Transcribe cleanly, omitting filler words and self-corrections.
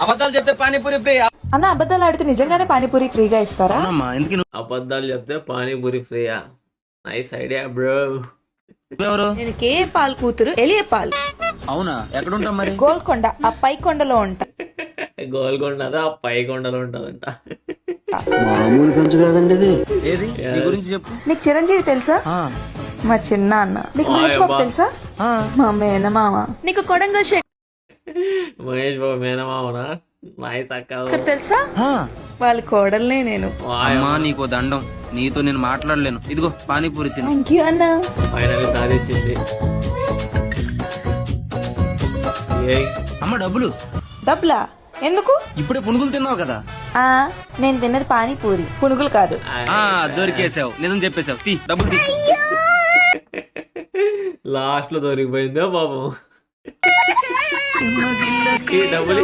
అబద్ధాలు చెప్తే పానీపూరి ఫ్రీ. అన్న అబద్ధాలు ఆడితే నిజంగానే పానీపూరి ఫ్రీగా ఇస్తారా? అవునమ్మా, ఎందుకు అబద్ధాలు చెప్తే పానీపూరి ఫ్రీయా? Nice idea bro. నువ్వెవరు? నేను కే పాల్ కూతురు ఎలియ పాల్. అవునా, ఎక్కడ ఉంటాం మరి? గోల్కొండ ఆ పై కొండలో ఉంటా. గోల్కొండ ఆ పై కొండలో ఉంటదంట. ఏది నీ గురించి చెప్పు. నీకు చిరంజీవి తెలుసా? ఆ, మా చిన్న అన్న. నీకు మహేష్ బాబు తెలుసా? ఆ. మా మేనమామ. నీకు కొడంగల్ మహేష్ బాబు మేనమామనా? నైస్ అక్క. శేఖర్ తెలుసా? ఆ. వాళ్ళ కోడల్నే నేను. అమ్మా నీకో దండం, నీతో నేను మాట్లాడలేను. ఇదిగో పానీపూరి తిను. థ్యాంక్ యూ అన్న. ఫైనల్ సాధించింది. ఏయ్, అమ్మ డబ్బులు. డబ్బులా? ఎందుకు? ఇప్పుడే పునుగులు తిన్నావు కదా. ఆ నేను తిన్నది పానీపూరి, పునుగులు కాదు. ఆ దొరికేసావు, నిజం చెప్పేశావు. తీ డబ్బులు తీ. లాస్ట్ లో దొరికిపోయిందో పాపం. ఈ డబ్బులు